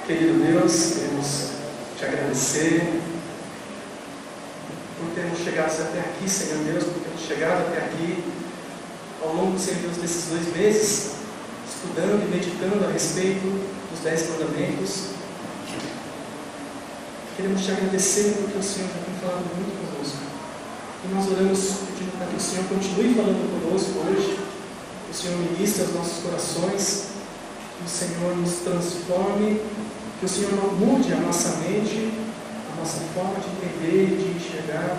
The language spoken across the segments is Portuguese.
Querido Deus, queremos te agradecer por termos chegado até aqui, Senhor Deus, por termos chegado até aqui ao longo, Senhor Deus, desses 2 meses, estudando e meditando a respeito dos 10 mandamentos. Queremos te agradecer porque o Senhor já tem falado muito conosco. E nós oramos pedindo para que o Senhor continue falando conosco hoje, que o Senhor ministre aos nossos corações, que o Senhor nos transforme, que o Senhor mude a nossa mente, a nossa forma de entender e de enxergar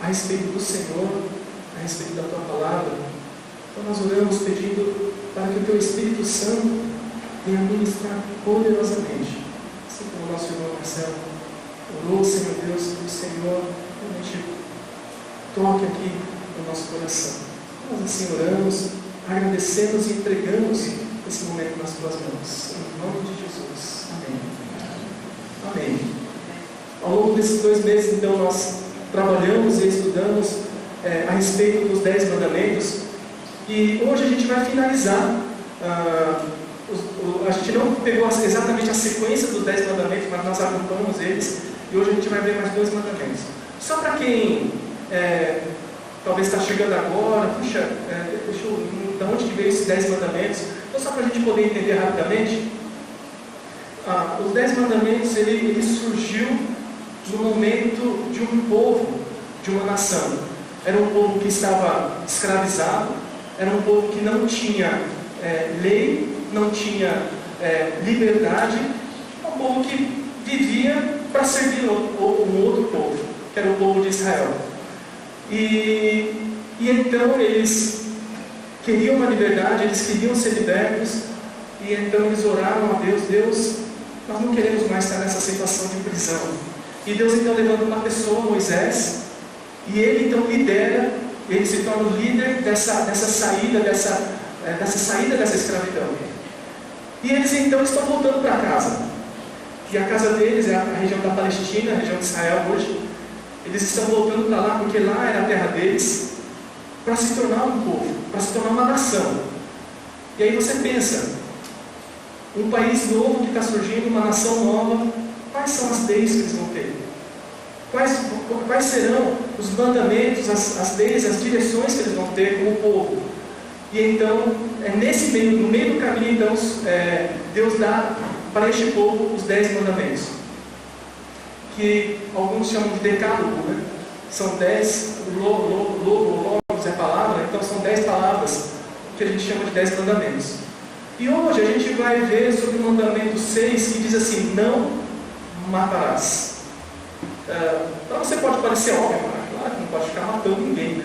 a respeito do Senhor, a respeito da Tua Palavra. Então nós oramos pedindo para que o Teu Espírito Santo venha ministrar poderosamente, assim como o nosso irmão Marcelo orou, Senhor Deus, que o Senhor realmente toque aqui no nosso coração. Nós assim oramos, agradecemos e entregamos esse momento nas Tuas mãos. Em nome de Jesus. Amém. Amém. Ao longo desses 2 meses, então, nós trabalhamos e estudamos a respeito dos 10 mandamentos. E hoje a gente vai finalizar. A gente não pegou exatamente a sequência dos 10 mandamentos, mas nós agrupamos eles. E hoje a gente vai ver mais 2 mandamentos. Só para quem talvez está chegando agora, puxa, da onde que veio esses 10 mandamentos? Então, só para a gente poder entender rapidamente, os 10 mandamentos, ele surgiu no momento de um povo, de uma nação. Era um povo que estava escravizado, era um povo que não tinha lei, não tinha liberdade, um povo que vivia para servir um outro povo, que era o povo de Israel. E então eles queriam uma liberdade, eles queriam ser libertos, e então eles oraram a Deus: Deus, nós não queremos mais estar nessa situação de prisão. E Deus então levanta uma pessoa, Moisés, e ele então lidera, ele se torna o líder dessa saída dessa escravidão. E eles então estão voltando para casa. E a casa deles é a região da Palestina, a região de Israel hoje. Eles estão voltando para lá porque lá era a terra deles, para se tornar um povo, para se tornar uma nação. E aí você pensa, um país novo que está surgindo, uma nação nova, quais são as leis que eles vão ter? Quais serão os mandamentos, as leis, as direções que eles vão ter como povo? E então, no meio do caminho, então, Deus dá para este povo os 10 mandamentos, que alguns chamam de decálogo, né? São 10, logos é a palavra, então são 10 palavras que a gente chama de 10 mandamentos. E hoje a gente vai ver sobre o mandamento 6, que diz assim: não matarás. Então você pode parecer óbvio, claro que não pode ficar matando ninguém,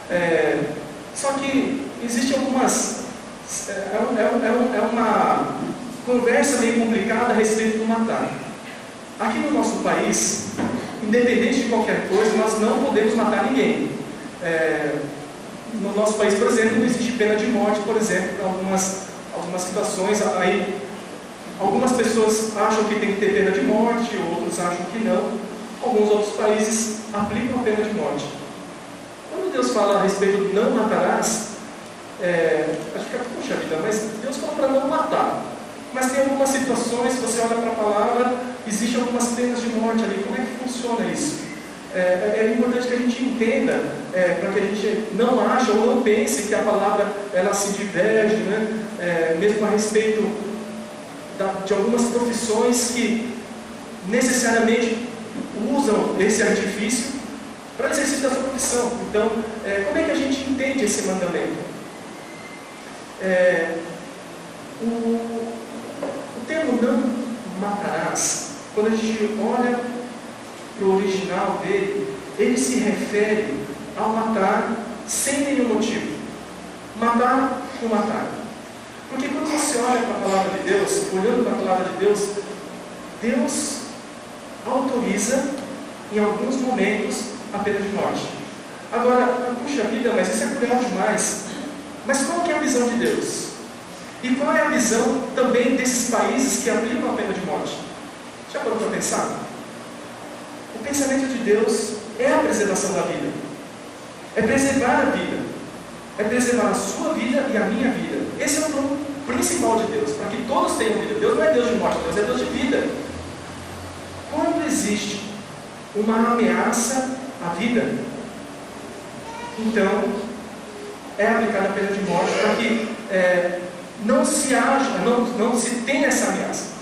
né? Só que existe algumas... É uma conversa meio complicada a respeito do matar. Aqui no nosso país, independente de qualquer coisa, nós não podemos matar ninguém. No nosso país, por exemplo, não existe pena de morte, por exemplo, para algumas situações. Aí, algumas pessoas acham que tem que ter pena de morte, outros acham que não. Alguns outros países aplicam a pena de morte. Quando Deus fala a respeito do não matarás, a gente fica, puxa vida, mas Deus fala para não matar. Mas tem algumas situações, se você olha para a palavra, existem algumas penas de morte ali. Como é que funciona isso? É importante que a gente entenda, para que a gente não ache ou não pense que a palavra ela se diverge, né? Mesmo a respeito de algumas profissões que necessariamente usam esse artifício para exercício da sua profissão. Então, como é que a gente entende esse mandamento? O termo não matarás, quando a gente olha para o original dele, ele se refere ao matar sem nenhum motivo. Matar por matar. Porque quando você olha para a palavra de Deus, olhando para a palavra de Deus, Deus autoriza em alguns momentos a pena de morte. Agora, puxa vida, mas isso é cruel demais. Mas qual que é a visão de Deus? E qual é a visão também desses países que aplicam a pena de morte? Já parou para pensar? O pensamento de Deus é a preservação da vida. É preservar a vida. É preservar a sua vida e a minha vida. Esse é o plano principal de Deus, para que todos tenham vida. Deus não é Deus de morte, Deus é Deus de vida. Quando existe uma ameaça à vida, então é aplicada a pena de morte para que não se tenha essa ameaça.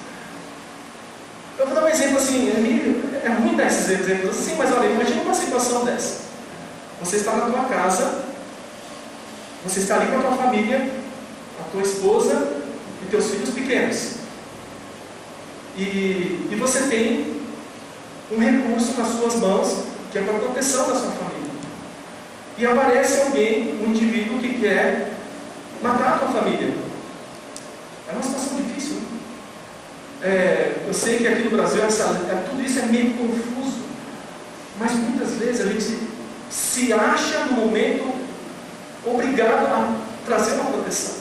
Eu vou dar um exemplo assim, é ruim dar esses exemplos assim, mas olha, imagina uma situação dessa. Você está na tua casa, você está ali com a tua família, a tua esposa e teus filhos pequenos. E você tem um recurso nas suas mãos, que é para a proteção da sua família. E aparece alguém, um indivíduo que quer matar a tua família. É uma situação difícil, né? Eu sei que aqui no Brasil tudo isso é meio confuso, mas muitas vezes a gente se acha no momento obrigado a trazer uma proteção.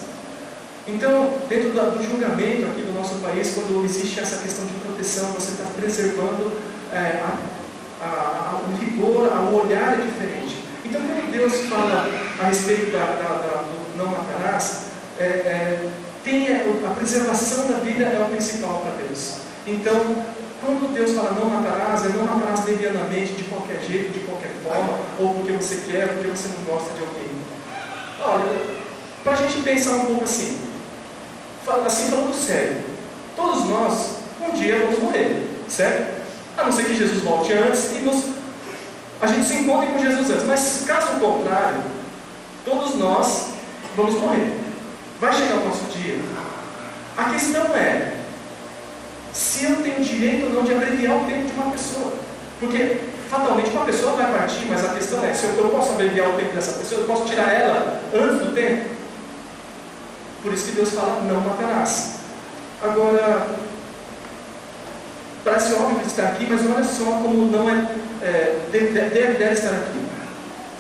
Então, dentro do julgamento aqui do nosso país, quando existe essa questão de proteção, você está preservando o rigor, o olhar é diferente. Então, quando Deus fala a respeito do não matarás, a preservação da vida é o principal para Deus. Então, quando Deus fala não matarás, não matarás levianamente, de qualquer jeito, de qualquer forma, ou porque você quer, porque você não gosta de alguém. Olha, para a gente pensar um pouco assim falando sério, todos nós um dia vamos morrer, certo? A não ser que Jesus volte antes e a gente se encontre com Jesus antes, mas caso contrário, todos nós vamos morrer. Vai chegar o nosso dia. A questão é se eu tenho direito ou não de abreviar o tempo de uma pessoa, porque fatalmente uma pessoa vai partir, mas a questão é, se eu posso abreviar o tempo dessa pessoa, eu posso tirar ela antes do tempo. Por isso que Deus fala, não matarás. Agora, parece óbvio que está aqui, mas olha só como não deve estar aqui.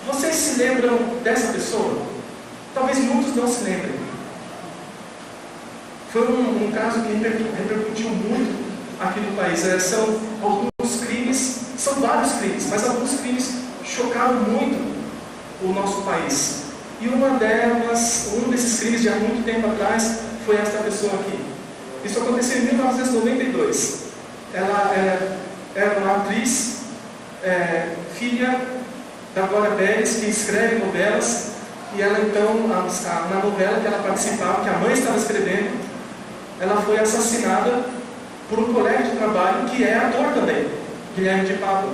Vocês se lembram dessa pessoa? Talvez muitos não se lembrem. Foi um caso que repercutiu muito aqui no país. São alguns crimes, são vários crimes, mas alguns crimes chocaram muito o nosso país. E um desses crimes de há muito tempo atrás foi esta pessoa aqui. Isso aconteceu em 1992. Ela era uma atriz, filha da Glória Pérez, que escreve novelas, e ela então, na novela que ela participava, que a mãe estava escrevendo, ela foi assassinada por um colega de trabalho que é ator também, Guilherme de Pádua.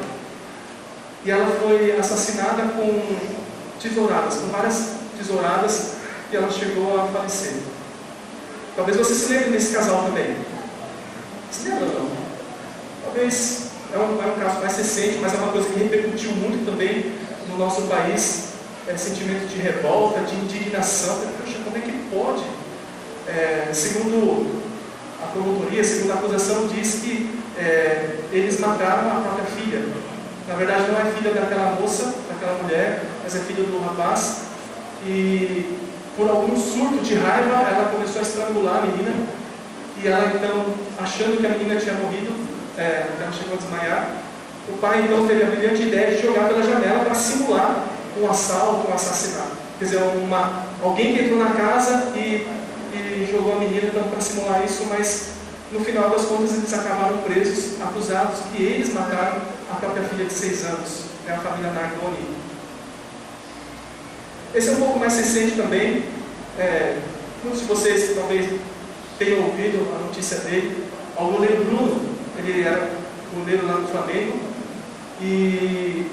E ela foi assassinada com várias tesouradas, e ela chegou a falecer. Talvez você se lembre desse casal também. Se lembra ou não? Talvez é um caso mais recente, mas é uma coisa que repercutiu muito também no nosso país. Sentimento de revolta, de indignação. Poxa, como é que pode? Segundo a promotoria, segundo a acusação, diz que eles mataram a própria filha. Na verdade, não é filha daquela moça, daquela mulher, mas é filha do rapaz. E por algum surto de raiva, ela começou a estrangular a menina. E ela então, achando que a menina tinha morrido, ela chegou a desmaiar. O pai então teve a brilhante ideia de jogar pela janela para simular um assalto, um assassinato. Quer dizer, alguém que entrou na casa e jogou a menina então, para simular isso, mas no final das contas eles acabaram presos, acusados que eles mataram a própria filha de 6 anos, a família Nardoni. Esse é um pouco mais recente também. Muitos de vocês talvez tenham ouvido a notícia dele. O goleiro Bruno, ele era goleiro lá no Flamengo, e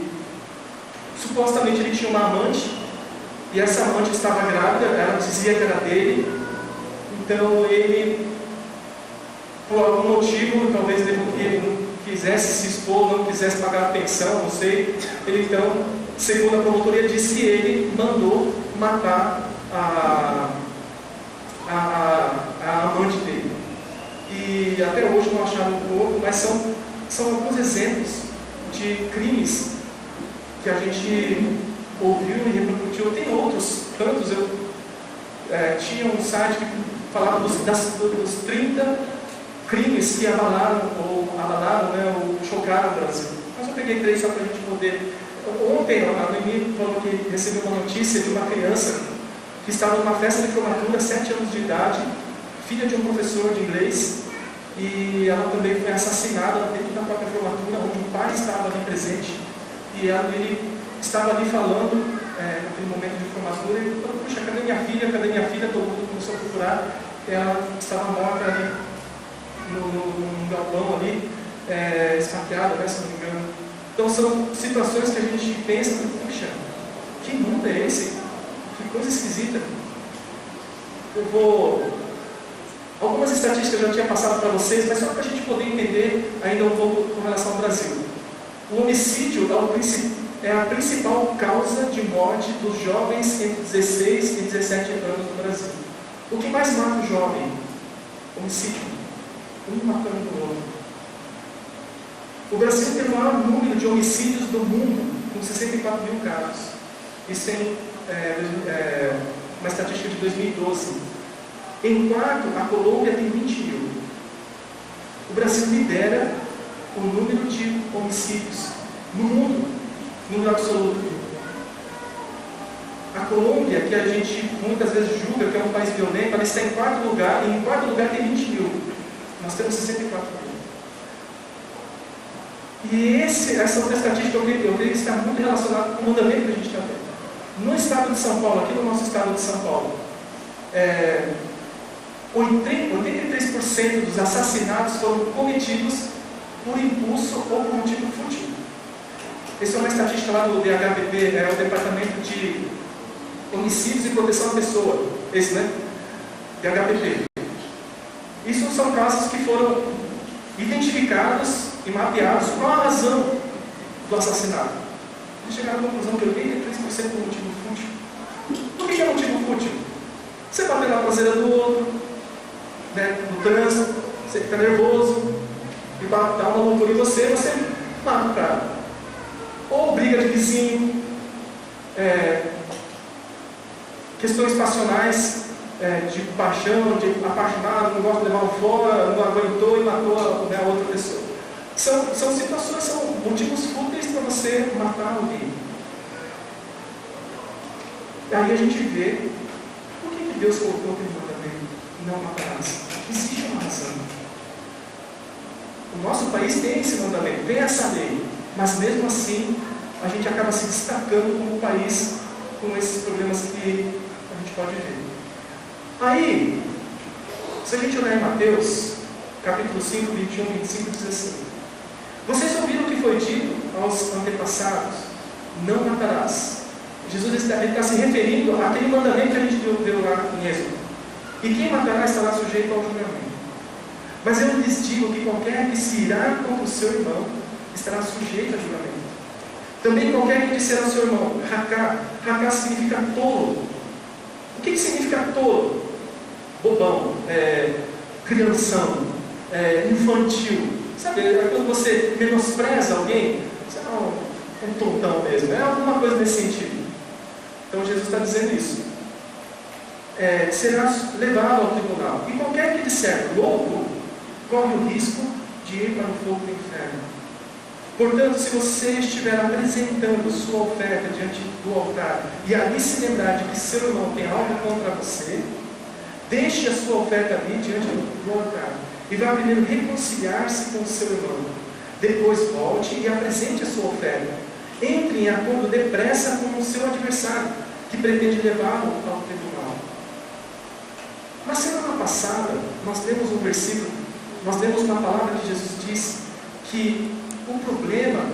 supostamente ele tinha uma amante, e essa amante estava grávida, ela dizia que era dele. Então ele, por algum motivo, talvez ele não quisesse se expor, não quisesse pagar a pensão, não sei, ele então, segundo a promotoria, disse que ele mandou matar a amante dele. E até hoje não acharam o corpo, mas são alguns exemplos de crimes que a gente ouviu e repercutiu. Tem outros tantos. Eu tinha um site que falava dos 30 crimes que abalaram ou chocaram o Brasil. Mas eu peguei 3 só para a gente poder. Ontem a Noemi falou que recebeu uma notícia de uma criança que estava numa festa de formatura, 7 anos de idade, filha de um professor de inglês, e ela também foi assassinada dentro da própria formatura, onde o pai estava ali presente, e ele estava ali falando, naquele momento de formatura, e falou: puxa, cadê minha filha? Cadê minha filha? Todo mundo começou a procurar, ela estava morta ali, num galpão ali, esfaqueada, né, se não me engano. Então são situações que a gente pensa, puxa, que mundo é esse? Que coisa esquisita. Algumas estatísticas eu já tinha passado para vocês, mas só para a gente poder entender ainda um pouco com relação ao Brasil. O homicídio é a principal causa de morte dos jovens entre 16 e 17 anos no Brasil. O que mais mata o jovem? Homicídio. Um matando o outro. O Brasil tem o maior número de homicídios do mundo, com 64 mil casos. Isso é uma estatística de 2012. Em quarto, a Colômbia tem 20 mil. O Brasil lidera o número de homicídios no mundo, número absoluto. A Colômbia, que a gente muitas vezes julga que é um país violento, ela está em quarto lugar, e em quarto lugar tem 20 mil. Nós temos 64 mil. E essa outra estatística, eu creio que está muito relacionada com o mandamento que a gente está vendo. No estado de São Paulo, aqui no nosso estado de São Paulo, 83% dos assassinatos foram cometidos por impulso ou por motivo fútil. Essa é uma estatística lá do DHPP, o Departamento de Homicídios e Proteção à Pessoa. Esse, né? DHPP. Isso são casos que foram identificados e mapeados com a razão do assassinato. Eles chegaram à conclusão que 83% por motivo fútil. Por que é motivo fútil? Você bater na traseira do outro, né, no trânsito, você fica nervoso, e dá uma loucura em você mata o cara. Ou briga de vizinho, questões passionais, de paixão, de apaixonado, não gosta de levar um fora, não aguentou e matou a outra pessoa. São situações, são motivos fúteis para você matar alguém. E aí a gente vê por que Deus colocou aquele mandamento: não matarás. Existe uma razão. O nosso país tem esse mandamento, tem essa lei, mas mesmo assim a gente acaba se destacando como país com esses problemas que a gente pode ver. Aí, se a gente olhar em Mateus, capítulo 5, 21, 25, diz assim: vocês ouviram o que foi dito aos antepassados: não matarás. Jesus está se referindo àquele mandamento que a gente deu lá em Êxodo. E quem matará estará sujeito ao julgamento. Mas eu lhes digo que qualquer que se irá contra o seu irmão estará sujeito a julgamento. Também qualquer que disser ao seu irmão: racá significa tolo. O que significa tolo? Bobão, crianção, infantil. Sabe, quando você menospreza alguém, você não é um tontão mesmo, é alguma coisa nesse sentido. Então Jesus está dizendo isso. Será levado ao tribunal. E qualquer que disser louco, corre o risco de ir para o fogo do inferno. Portanto, se você estiver apresentando sua oferta diante do altar e ali se lembrar de que seu irmão tem algo contra você, deixe a sua oferta ali diante do altar e vá primeiro reconciliar-se com o seu irmão. Depois volte e apresente a sua oferta. Entre em acordo depressa com o seu adversário, que pretende levá-lo ao tribunal. Na semana passada, nós lemos um versículo, nós lemos uma palavra que Jesus disse que o problema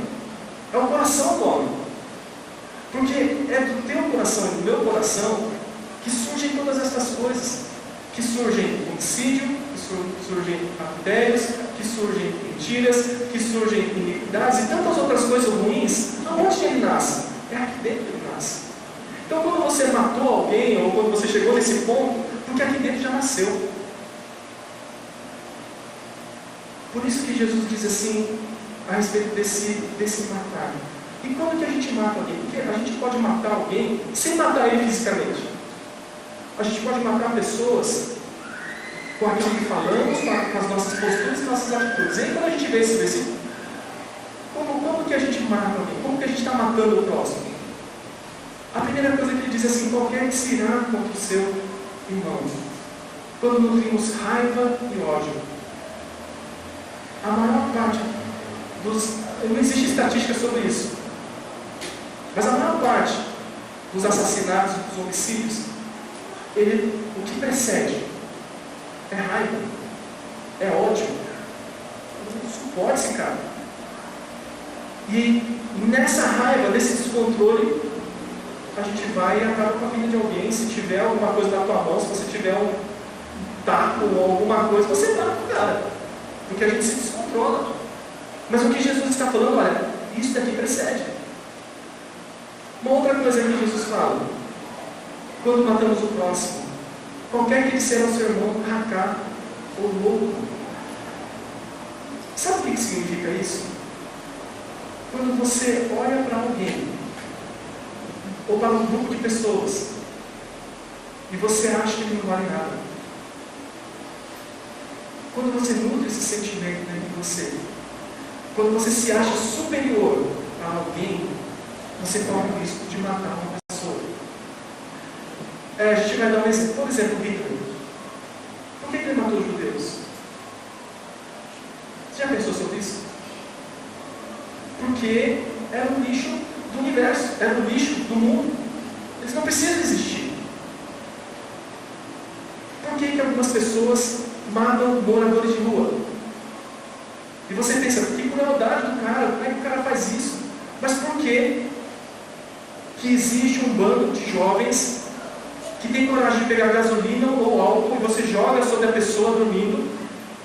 é o coração do homem. Porque é do teu coração e do meu coração que surgem todas essas coisas. Que surgem homicídio, que surgem adultérios, que surgem mentiras, que surgem iniquidades e tantas outras coisas ruins. Aonde ele nasce? É aqui dentro que ele nasce. Então quando você matou alguém, ou quando você chegou nesse ponto, porque aqui dentro já nasceu. Por isso que Jesus diz assim, a respeito desse matar. E quando que a gente mata alguém? Porque a gente pode matar alguém sem matar ele fisicamente. A gente pode matar pessoas com aquilo que falamos, com as nossas posturas e nossas atitudes. E aí quando a gente vê esse versículo, como que a gente mata alguém? Como que a gente está matando o próximo? A primeira coisa que ele diz assim: qualquer que se irá contra o seu irmão. quando nutrimos raiva e ódio. A maior parte não existe estatística sobre isso, mas a maior parte dos assassinatos, dos homicídios, o que precede é raiva, é ódio. Não suporta esse cara. E nessa raiva, nesse descontrole, a gente vai e acaba com a vida de alguém. Se tiver alguma coisa na tua mão, se você tiver um taco ou alguma coisa, você mata o cara, porque a gente se descontrola. Mas o que Jesus está falando, olha, isso daqui precede. Uma outra coisa que Jesus fala: quando matamos o próximo, qualquer que ele seja o seu irmão, racá ou louco. Sabe o que significa isso? Quando você olha para alguém, ou para um grupo de pessoas, e você acha que ele não vale nada. Quando você nutre esse sentimento dentro de você, quando você se acha superior a alguém, você corre o risco de matar uma pessoa. A gente vai dar um exemplo. Por exemplo, Hitler. Por que ele matou os judeus? Você já pensou sobre isso? Porque era um lixo do universo, era um lixo do mundo. Eles não precisam existir. Por que algumas pessoas matam moradores de rua? E você pensa, que crueldade do cara, como é que o cara faz isso? Mas por que existe um bando de jovens que tem coragem de pegar gasolina ou álcool e você joga sobre a pessoa dormindo,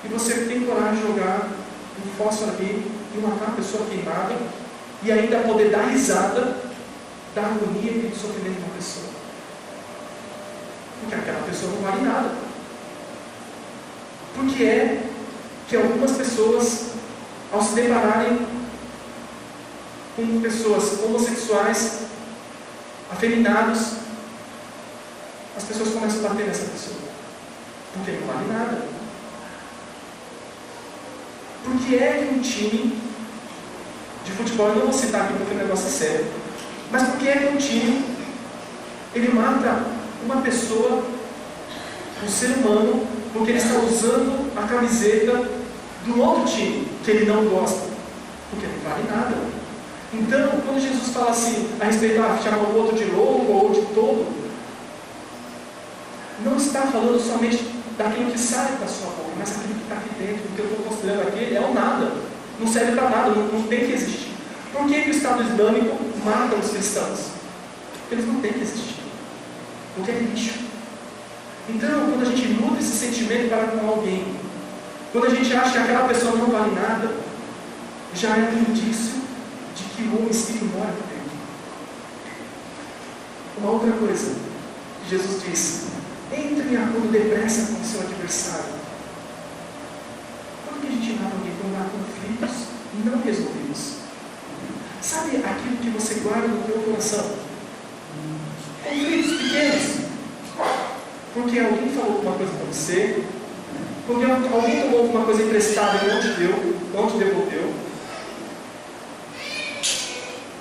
e você tem coragem de jogar um fósforo ali e matar a pessoa queimada, e ainda poder dar risada da agonia e do sofrimento da pessoa? Porque aquela pessoa não vale nada. Porque é que algumas pessoas, ao se depararem com pessoas homossexuais, afeminados, as pessoas começam a bater nessa pessoa, porque não vale nada. Por que é que um time de futebol, eu não vou citar aqui porque o negócio é sério, mas por que é que um time ele mata uma pessoa, um ser humano, porque ele está usando a camiseta do outro time que ele não gosta? Porque não vale nada. Então, quando Jesus fala assim a respeito de chamar o outro de louco ou de tolo, não está falando somente daquilo que sai da sua boca, mas daquilo que está aqui dentro. O que eu estou considerando aqui é o nada, não serve para nada, não tem que existir. Por que o Estado Islâmico mata os cristãos? Porque eles não têm que existir, porque é lixo. Então, quando a gente nutre esse sentimento para com alguém, quando a gente acha que aquela pessoa não vale nada, já é um indício de que o homicídio mora por dentro. Uma outra coisa que Jesus disse: entre em acordo depressa com o seu adversário. Quando que a gente mata alguém? Quando há conflitos não resolvidos. Sabe aquilo que você guarda no teu coração? Conflitos pequenos. Porque alguém falou alguma coisa para você, porque alguém tomou alguma coisa emprestada e não te deu, não te devolveu,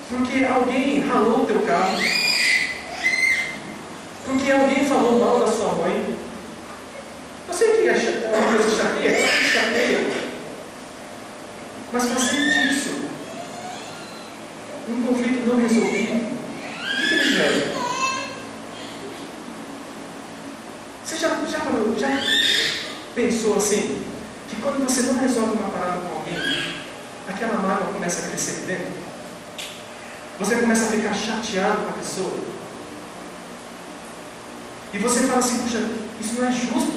porque alguém ralou o teu carro, porque alguém falou mal da sua mãe. Eu sei que é uma coisa chateia, mas fazer disso um conflito não resolvido, o que ele gera? Você já pensou assim, que quando você não resolve uma parada com alguém, aquela mágoa começa a crescer dentro? Você começa a ficar chateado com a pessoa? E você fala assim, puxa, isso não é justo,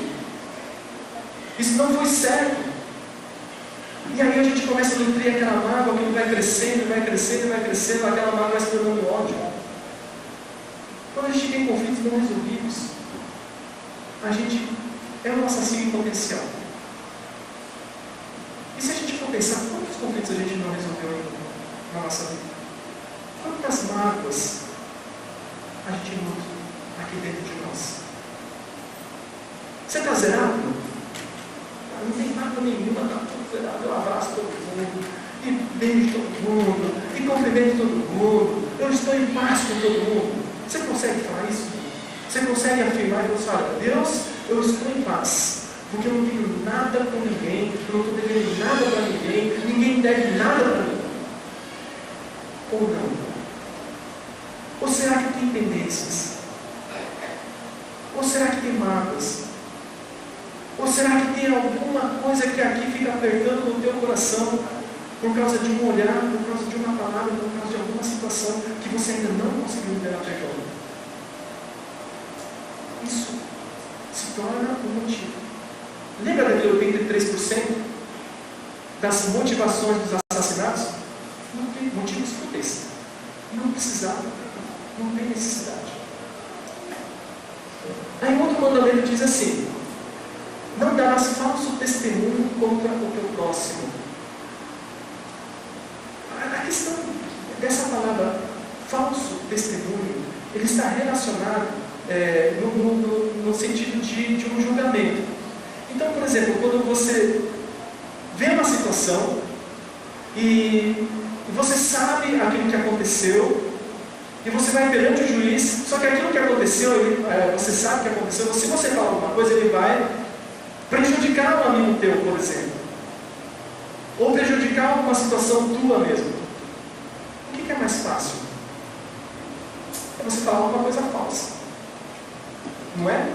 isso não foi certo. E aí a gente começa a nutrir aquela mágoa, que vai crescendo, vai crescendo, vai crescendo, aquela mágoa vai se tornando ódio. Quando a gente tem conflitos não resolvidos, a gente é um assassino em potencial. E se a gente for pensar, quantos conflitos a gente não resolveu ainda na nossa vida? Quantas mágoas a gente nutre aqui dentro de nós? Você está zerado? Não tem mágoa nenhuma, está tudo zerado. Eu abraço todo mundo, e beijo todo mundo, e cumprimento todo mundo, eu estou em paz com todo mundo. Você consegue falar isso? Você consegue afirmar e falar: Deus, eu estou em paz, porque eu não tenho nada com ninguém, eu não estou devendo nada para ninguém, ninguém deve nada para mim. Ou não? Ou será que tem pendências? Ou será que tem mágoas? Ou será que tem alguma coisa que aqui fica apertando no teu coração por causa de um olhar, por causa de uma palavra, por causa de alguma situação que você ainda não conseguiu liberar perdão? Isso se torna um motivo. Lembra daquele 83% das motivações dos assassinatos? Não tem motivos fúteis. Não precisava. Não tem necessidade. Aí outro mandamento diz assim: não darás falso testemunho contra o teu próximo. A questão dessa palavra falso testemunho, ele está relacionado no sentido de um julgamento. Então, por exemplo, quando você vê uma situação e você sabe aquilo que aconteceu, e você vai perante o juiz, só que aquilo que aconteceu, você sabe que aconteceu, se você falar alguma coisa, ele vai prejudicar um amigo teu, por exemplo, ou prejudicar alguma situação tua mesmo. O que é mais fácil? É você falar alguma coisa falsa, não é?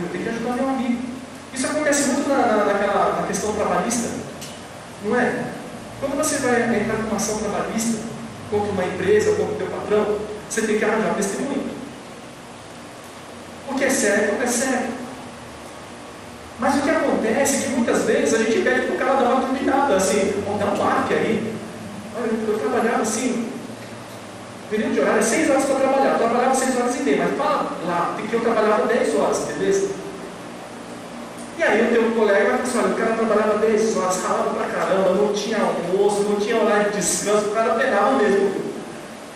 Eu tenho que ajudar meu amigo. Isso acontece muito na questão trabalhista, não é? Quando você vai entrar numa ação trabalhista contra uma empresa, contra o teu patrão, você tem que arranjar um testemunho. O que é certo, é certo. Mas o que acontece é que muitas vezes a gente pede para o cara dar uma turbinada, assim, dá um marque aí. Olha, eu trabalhava assim, período de horário, 6 horas para trabalhar. Eu trabalhava 6 horas e meia, mas fala lá, que eu trabalhava 10 horas, beleza? E aí o teu colega vai falar assim: olha, o cara trabalhava 10 horas, ralava pra caramba, não tinha almoço, não tinha horário de descanso, o cara penava mesmo.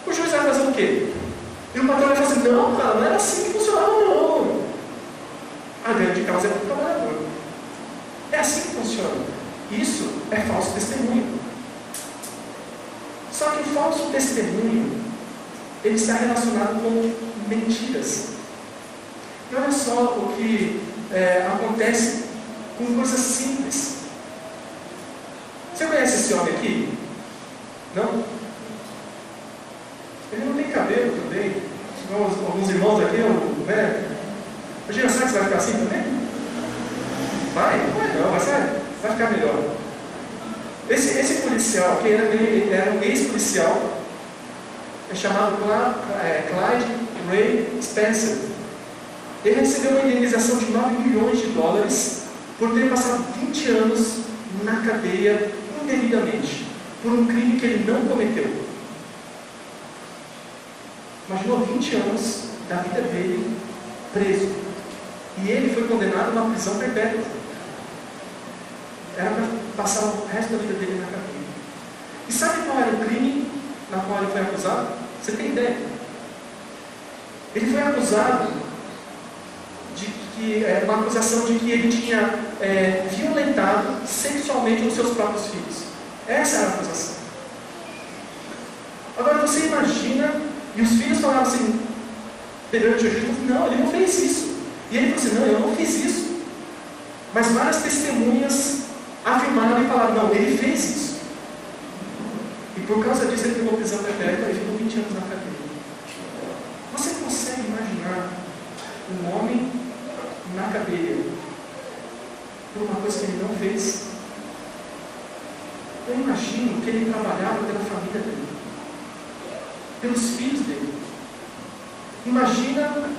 O juiz vai fazer o quê? E o patrão vai falar assim: não, cara, não era assim que funcionava, não. A ganho de causa é para o trabalhador. É assim que funciona. Isso é falso testemunho. Só que o falso testemunho, ele está relacionado com mentiras. E olha só o que acontece com coisas simples. Você conhece esse homem aqui? Não? Ele não tem cabelo também. Alguns irmãos aqui, né? Imagina, será que você vai ficar assim também? Vai ficar melhor. Esse policial aqui, ele era um ex-policial, é chamado Clyde Ray Spencer. Ele recebeu uma indenização de $9 milhões por ter passado 20 anos na cadeia indevidamente, por um crime que ele não cometeu. Imaginou 20 anos da vida dele preso. E ele foi condenado a uma prisão perpétua. Era para passar o resto da vida dele na cadeia. E sabe qual era o crime na qual ele foi acusado? Você tem ideia? Ele foi acusado uma acusação de que ele tinha violentado sexualmente os seus próprios filhos. Essa era a acusação. Agora você imagina, e os filhos falaram assim, perante o juiz: não, ele não fez isso. E ele falou assim: não, eu não fiz isso. Mas várias testemunhas afirmaram e falaram: não, ele fez isso. E por causa disso ele pegou prisão perpétua e ficou 20 anos na cadeia. Você consegue imaginar um homem na cadeia por uma coisa que ele não fez? Eu imagino que ele trabalhava pela família dele, pelos filhos dele. Imagina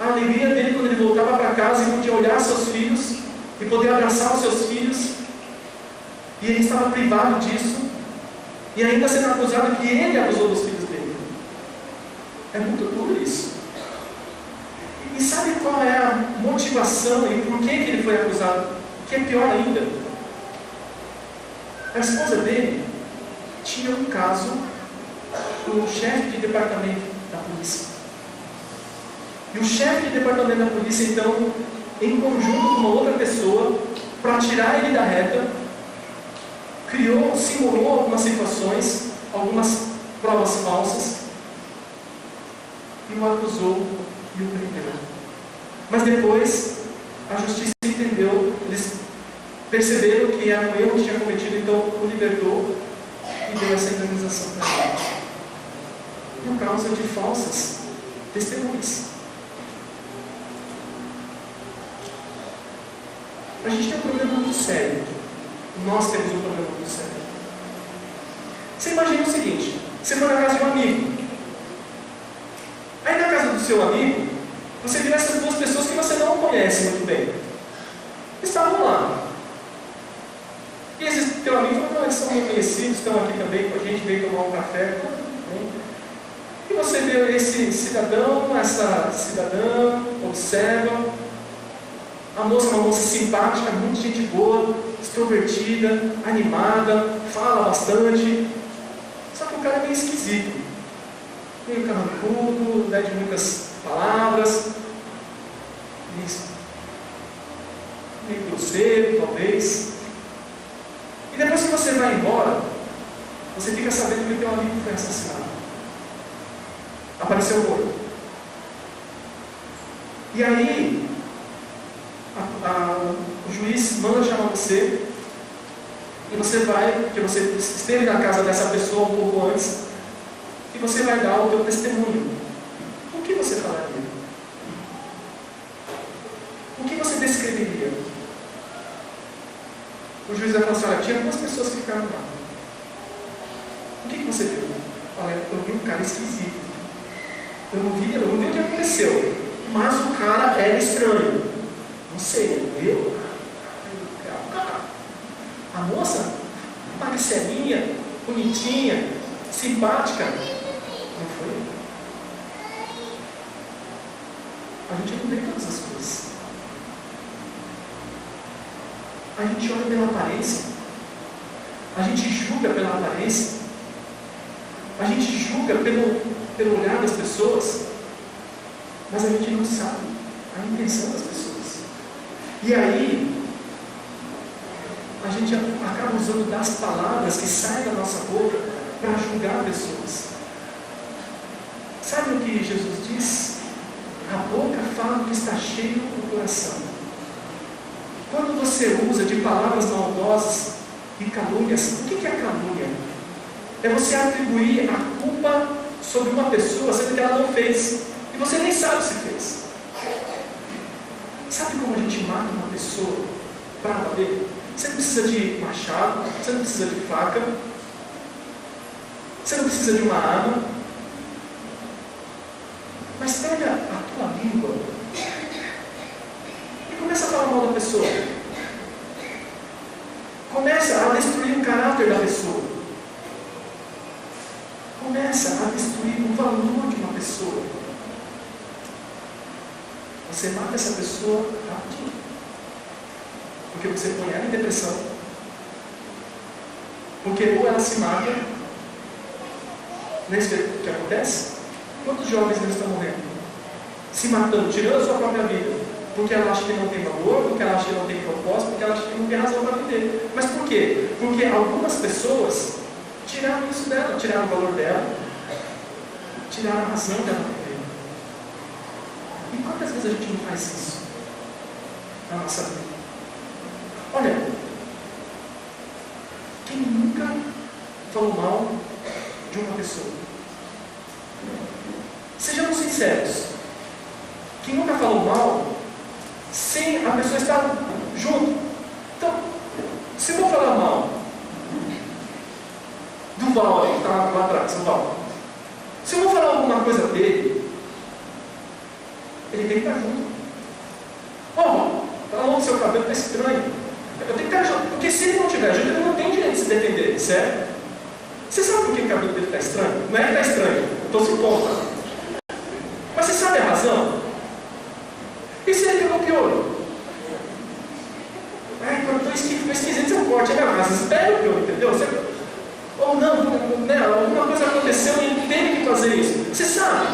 a alegria dele quando ele voltava para casa e podia olhar seus filhos e poder abraçar os seus filhos, e ele estava privado disso, e ainda sendo acusado que ele abusou dos filhos dele. É muito duro isso. E sabe qual é a motivação e por que ele foi acusado? O que é pior ainda, a esposa dele tinha um caso com o chefe de departamento da polícia. E o chefe de departamento da polícia, então, em conjunto com uma outra pessoa, para tirar ele da reta, simulou algumas situações, algumas provas falsas, e o acusou e o prendeu. Mas depois, a justiça entendeu, eles perceberam que era um erro que tinha cometido, então o libertou e deu essa indenização para ele. Por causa de falsas testemunhas. A gente tem um problema muito sério. Nós temos um problema muito sério. Você imagina o seguinte: você foi na casa de um amigo. Aí na casa do seu amigo, você viu essas duas pessoas que você não conhece muito bem. Estavam lá. E esse teu amigo falou: não, eles são meio conhecidos, estão aqui também com a gente, veio tomar um café. E você vê esse cidadão, essa cidadã, observa. A moça é uma moça simpática, muito gente boa, extrovertida, animada, fala bastante. Só que o cara é meio esquisito. Meio carrancudo, de muitas palavras. Meio grosseiro, talvez. E depois que você vai embora, você fica sabendo que teu amigo foi assassinado. Apareceu morto. E aí, o juiz manda chamar você, e você vai, porque você esteve na casa dessa pessoa um pouco antes, e você vai dar o teu testemunho. O que você falaria? O que você descreveria? O juiz vai falar assim: olha, tinha duas pessoas que ficaram lá. O que você viu? Olha, eu vi um cara esquisito. Eu não vi o que aconteceu, mas o cara era estranho. Não sei, eu? A moça, magricelinha, bonitinha, simpática. Não foi? A gente não vê todas as coisas. A gente olha pela aparência. A gente julga pela aparência. A gente julga pelo olhar das pessoas. Mas a gente não sabe a intenção das pessoas. E aí, a gente acaba usando das palavras que saem da nossa boca para julgar pessoas. Sabe o que Jesus diz? A boca fala do que está cheio do coração. Quando você usa de palavras maldosas e calúnias, o que é calúnia? É você atribuir a culpa sobre uma pessoa, sendo que ela não fez. E você nem sabe se fez. Sabe como a gente mata uma pessoa para valer? Você não precisa de machado, você não precisa de faca, você não precisa de uma arma. Mas pega a tua língua e começa a falar mal da pessoa. Começa a destruir o caráter da pessoa. Começa a destruir o valor de uma pessoa. Você mata essa pessoa rapidinho. Porque você põe ela em depressão. Porque ou ela se mata. Não é isso que acontece? Quantos jovens não estão morrendo? Se matando, tirando a sua própria vida. Porque ela acha que não tem valor, porque ela acha que não tem propósito, porque ela acha que não tem razão para viver. Mas por quê? Porque algumas pessoas tiraram isso dela, tiraram o valor dela, tiraram a razão dela. E quantas vezes a gente não faz isso na nossa vida? Olha, quem nunca falou mal de uma pessoa? Sejamos sinceros. Quem nunca falou mal sem a pessoa estar junto? Então, se eu vou falar mal do Val, que está lá atrás, o Val, se eu vou falar alguma coisa dele, ele tem que estar junto. Fala mal do seu cabelo, está estranho. Eu tenho que estar junto, porque se ele não estiver junto, ele não tem direito de se defender, certo? Você sabe por que o cabelo dele está estranho? Não é que está estranho, eu estou se pondo. Mas você sabe a razão? E se ele pegou piolho? Quando estou esquisito, você corte a minha massa. Você pega o piolho, entendeu? Ou não, né, alguma coisa aconteceu e tem que fazer isso. Você sabe?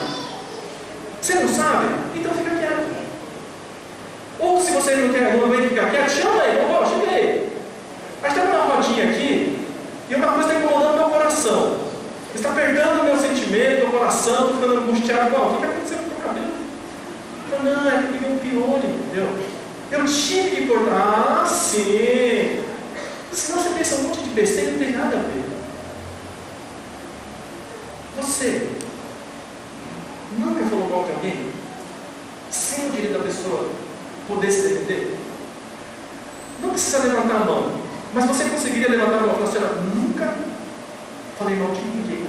Você não sabe? Então fica quieto. Ou se você não quer, não vai ficar quieto, chama ele. Chega aí. A gente está numa rodinha aqui e uma coisa está incomodando meu coração. Está apertando o meu sentimento, meu coração, estou ficando angustiado. O que está acontecendo com o meu cabelo? Não, é que peguei um piolho, entendeu? Eu tive que cortar. Ah, sim. Senão você pensa um monte de besteira, não tem nada a ver. Você nunca falou mal de alguém sem o direito da pessoa poder se defender? Não precisa levantar a mão, mas você conseguiria levantar a mão e falar assim: olha, nunca falei mal de ninguém.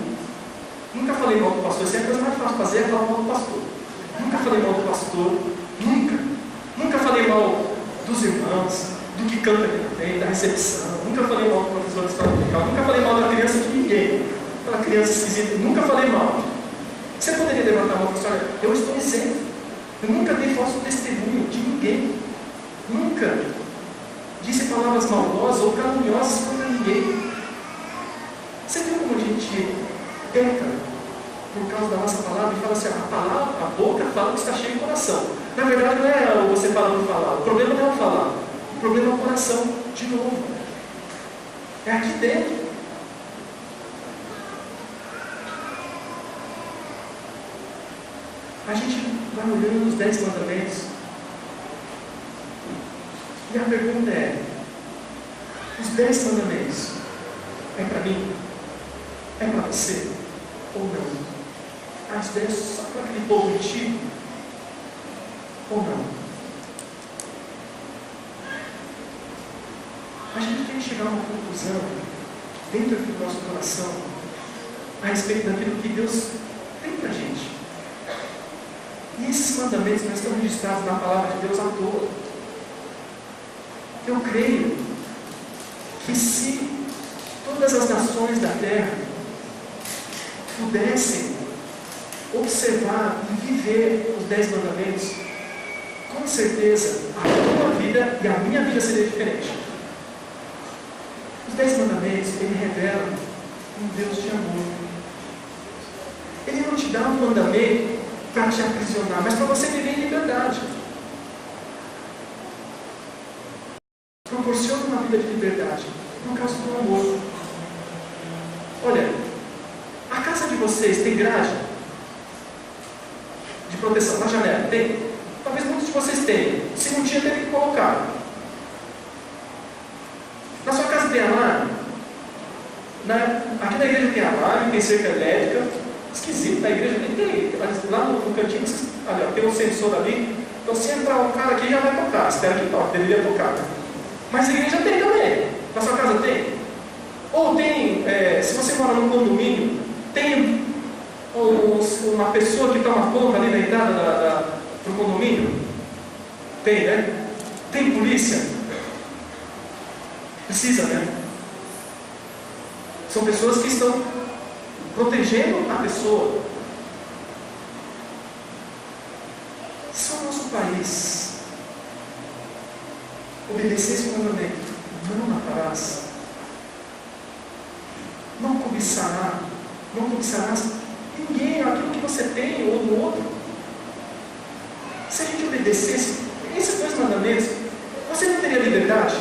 Nunca falei mal do pastor. Isso é a coisa mais fácil de fazer, é falar mal do pastor. Nunca falei mal do pastor. Nunca falei mal dos irmãos, do que canta aqui na frente, da recepção. Nunca falei mal do professor de história musical. Nunca falei mal da criança de ninguém. Aquela criança esquisita. Nunca falei mal. Você poderia levantar a mão e falar assim: olha, eu estou isento. Eu nunca dei falso testemunho de ninguém. Nunca disse palavras maldosas ou caluniosas contra ninguém. Você viu como a gente peca por causa da nossa palavra e fala assim: a boca fala que está cheio de coração. Na verdade, não é você falar por falar. O problema não é o falar. O problema é o coração. De novo. É aqui dentro. A gente vai olhando os 10 mandamentos. E a pergunta é: os 10 mandamentos é para mim? É para você? Ou não? As 10 só para aquele povo antigo? Ou não? A gente tem que chegar a uma conclusão dentro do nosso coração a respeito daquilo que Deus tem para a gente. E esses mandamentos não estão registrados na palavra de Deus à toa. Eu creio que se todas as nações da terra pudessem observar e viver os 10 mandamentos, com certeza a tua vida e a minha vida seria diferente. Os 10 mandamentos, ele revela um Deus de amor. Ele não te dá um mandamento para te aprisionar, mas para você viver em liberdade. Proporciona uma vida de liberdade por causa do amor. Olha, a casa de vocês tem grade de proteção na janela? Tem? Talvez muitos de vocês tenham. Se não tinha, teve que colocar. Na sua casa tem alarme? Aqui na igreja tem alarme, tem cerca elétrica. Esquisito, na igreja nem tem. Lá no cantinho, ali, ó, tem um sensor ali. Então, se entrar um cara aqui, já vai tocar. Espero que toque, deveria tocar. Mas a igreja tem também. Na sua casa tem? Ou tem, se você mora num condomínio, tem uma pessoa que toma conta ali na entrada do condomínio? Tem, né? Tem polícia? Precisa, né? São pessoas que estão protegendo a pessoa. Se o nosso país obedecer esse mandamento: não matarás, não cobiçarás ninguém, aquilo que você tem ou do outro. Se a gente obedecesse esses 2 mandamentos, você não teria liberdade?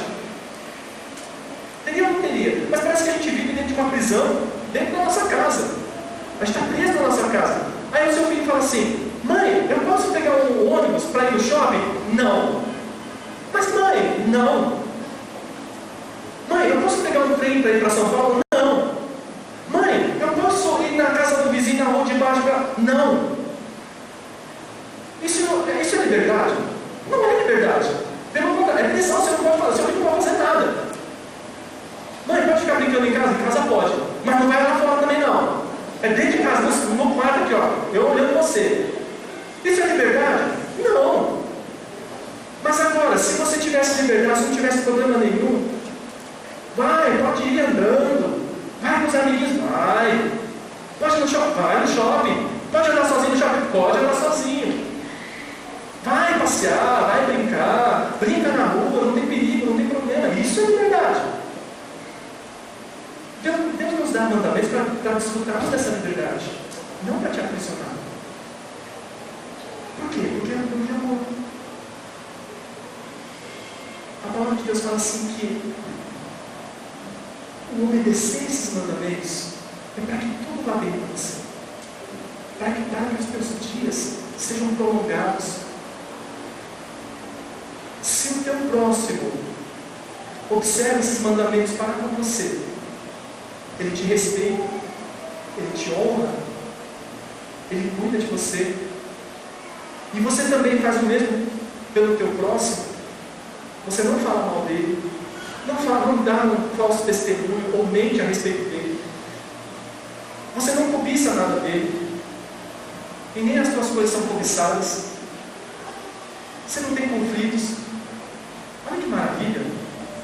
Teria ou não teria? Mas parece que a gente vive dentro de uma prisão, dentro da nossa casa. A gente está preso na nossa casa. Aí o seu filho fala assim: mãe, eu posso pegar um ônibus para ir no shopping? Não. Mas mãe, não. Mãe, eu posso pegar um trem para ir para São Paulo? Não. Mãe, eu posso ir na casa do vizinho na rua de baixo para... Não. Isso é liberdade? Não é liberdade. Pelo contrário, é prisão. Você não pode fazer, você não pode fazer nada. Mãe, pode ficar brincando em casa? Em casa pode. Mas não vai lá fora também não. É dentro de casa, no quarto aqui, ó. Eu olhando você. Isso é liberdade? Não. Mas agora, se você tivesse liberdade, se não tivesse problema nenhum, pode ir andando. Vai com os amiguinhos, vai. Pode ir no shopping, vai no shopping. Pode andar sozinho no shopping? Pode andar sozinho. Vai passear, vai brincar. Brinca na rua, não tem perigo, não tem problema. Isso é liberdade. Deus nos dá mandamentos para desfrutarmos dessa liberdade, não para te aprisionar. Por quê? Porque é um de amor. A palavra de Deus fala assim que o obedecer esses mandamentos é para que tudo vá bem com você, para que os teus dias sejam prolongados. Se teu próximo observa esses mandamentos para com você, ele te respeita, ele te honra, ele cuida de você, e você também faz o mesmo pelo teu próximo, você não fala mal dele, não dá um falso testemunho ou mente a respeito dele, você não cobiça nada dele, e nem as tuas coisas são cobiçadas, você não tem conflitos. Olha que maravilha,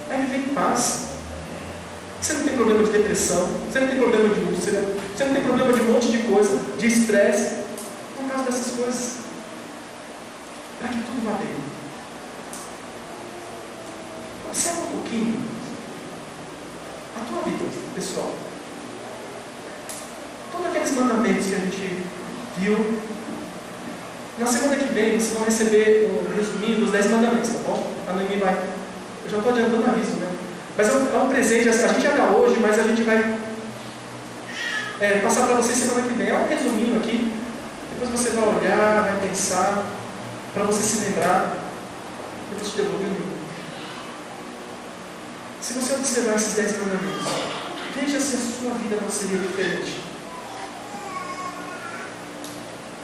é viver em paz. Você não tem problema de depressão, você não tem problema de úlcera, você não tem problema de um monte de coisa, de estresse, por causa dessas coisas, para que tudo vá bem. Observa um pouquinho a tua vida pessoal. Todos aqueles mandamentos que a gente viu. Na semana que vem vocês vão receber um resuminho dos 10 mandamentos, tá bom? A Noemi vai. Eu já estou adiantando o aviso, né? Mas é um presente, a gente já dá hoje, mas a gente vai passar para vocês semana que vem. É um resuminho aqui. Depois você vai olhar, vai pensar, para você se lembrar. Eu vou te devolver o livro. Se você observar esses 10 mandamentos, veja se a sua vida não seria diferente.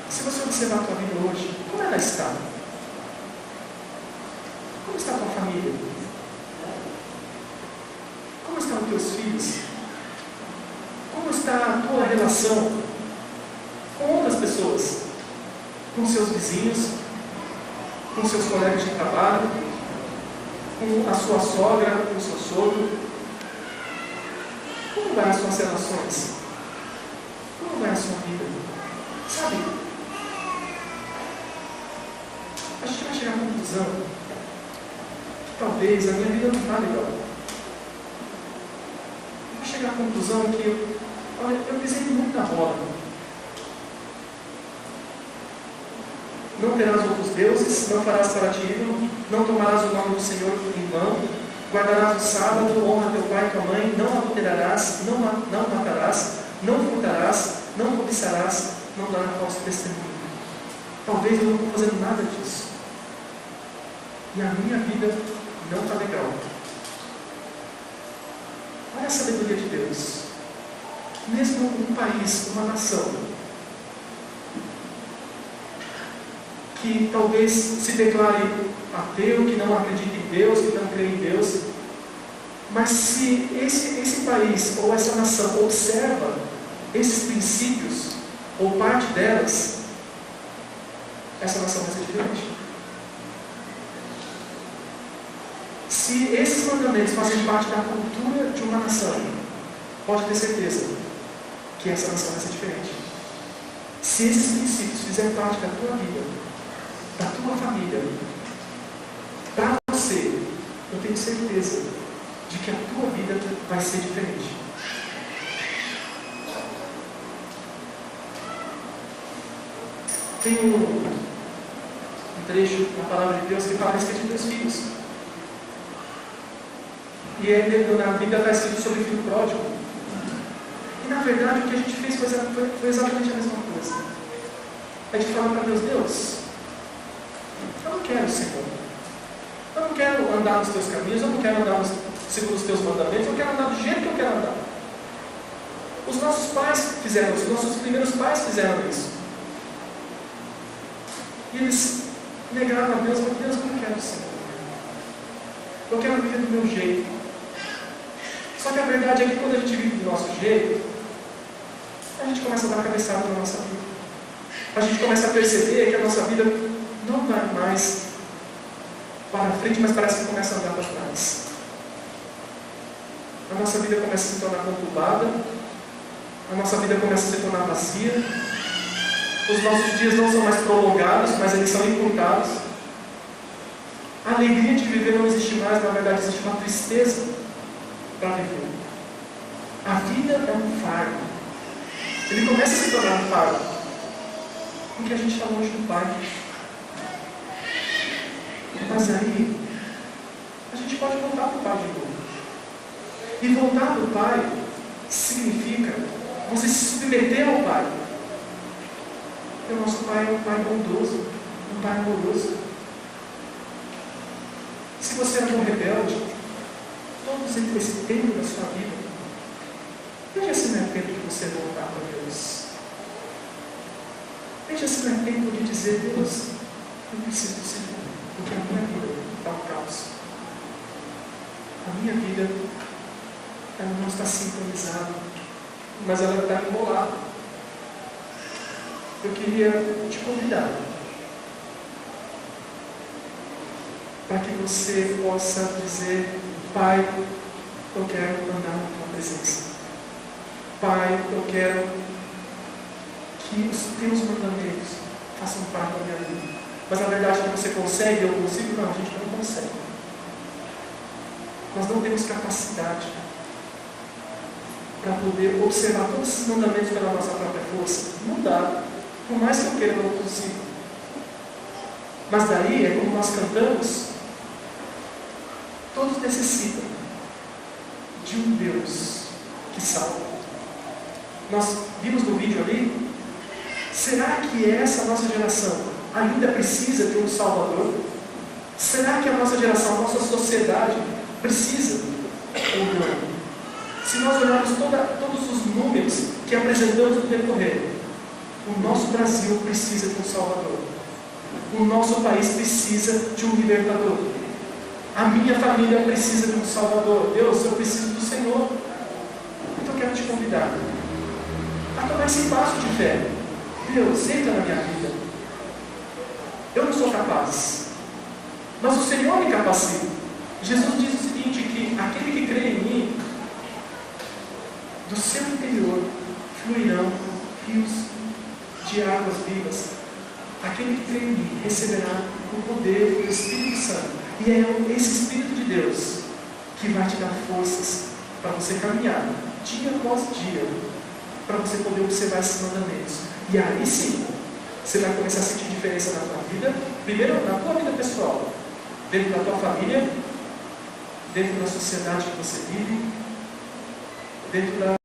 Se você observar a tua vida hoje, como ela está? Como está a tua família? Como estão os teus filhos? Como está a tua relação com outras pessoas? Com seus vizinhos? Com seus colegas de trabalho? Com a sua sogra? Com o seu sogro? Como vai as suas relações? Como vai a sua vida? Sabe? A gente vai chegar à conclusão que talvez a minha vida não está legal. Eu vou chegar à conclusão que, olha, eu pisei muito na bola. Não terás outros deuses, não farás para ti ídolo, não tomarás o nome do Senhor em vão, guardarás o sábado, honra teu pai e tua mãe, não adulterarás, não matarás, não furtarás, não cobiçarás, não darás falso testemunho. Talvez eu não estou fazendo nada disso. E a minha vida não está legal. Olha a sabedoria de Deus. Mesmo um país, uma nação, que talvez se declare ateu, que não acredita em Deus, que não crê em Deus, mas se esse país ou essa nação observa esses princípios, ou parte delas, essa nação vai ser diferente. Se esses mandamentos fazem parte da cultura de uma nação, pode ter certeza que essa nação vai ser diferente. Se esses princípios fizerem parte da tua vida, da tua família, para você, eu tenho certeza de que a tua vida vai ser diferente. Tem um trecho na palavra de Deus que fala a respeito dos filhos. E na Bíblia está escrito sobre o filho pródigo. E na verdade o que a gente fez foi exatamente a mesma coisa. A gente fala para Deus: Deus, eu não quero, Senhor. Eu não quero andar nos teus caminhos, eu não quero andar segundo os teus mandamentos, eu quero andar do jeito que eu quero andar. Os nossos pais fizeram isso, os nossos primeiros pais fizeram isso. E eles negaram a Deus: mas Deus, eu não quero, Senhor. Eu quero viver do meu jeito. Só que a verdade é que quando a gente vive do nosso jeito, a gente começa a dar cabeçada na nossa vida. A gente começa a perceber que a nossa vida não vai mais para frente, mas parece que começa a andar para trás. A nossa vida começa a se tornar conturbada, a nossa vida começa a se tornar vazia, os nossos dias não são mais prolongados, mas eles são encurtados. A alegria de viver não existe mais, na verdade existe uma tristeza para viver. A vida é um fardo. Ele começa a se tornar um fardo porque a gente está longe do Pai. Mas aí a gente pode voltar para o Pai de novo. E voltar para o Pai significa você se submeter ao Pai. Porque o nosso Pai é um Pai bondoso, um Pai amoroso. Se você era um rebelde, todo esse tempo da sua vida, veja se não é tempo de você voltar para Deus. Veja se não é tempo de dizer: Deus, eu preciso do Senhor, porque a minha vida está um caos. A minha vida, ela não está sincronizada, mas ela está embolada. Eu queria te convidar para que você possa dizer: Pai, eu quero andar na tua presença. Pai, eu quero que os teus mandamentos façam parte da minha vida. Mas a verdade é que você consegue, eu consigo? Não, a gente não consegue. Nós não temos capacidade para poder observar todos esses mandamentos pela nossa própria força. Não dá. Por mais que eu queira, eu não consigo. Mas daí é como nós cantamos: todos necessitam de um Deus que salva. Nós vimos no vídeo ali. Será que essa nossa geração ainda precisa de um Salvador? Será que a nossa geração, a nossa sociedade precisa ou não? Se nós olharmos todos os números que apresentamos no decorrer, o nosso Brasil precisa de um Salvador. O nosso país precisa de um libertador. A minha família precisa de um Salvador. Deus, eu preciso do Senhor. Então eu quero te convidar a tomar esse passo de fé. Deus, entra na minha vida. Eu não sou capaz, mas o Senhor me capacita. Jesus diz o seguinte, que aquele que crê em mim, do seu interior fluirão rios de águas vivas. Aquele que crê em mim receberá o poder do Espírito Santo. E é esse Espírito de Deus que vai te dar forças para você caminhar dia após dia, para você poder observar esses mandamentos. E aí sim, você vai começar a sentir diferença na tua vida. Primeiro, na tua vida pessoal, dentro da tua família, dentro da sociedade que você vive, dentro da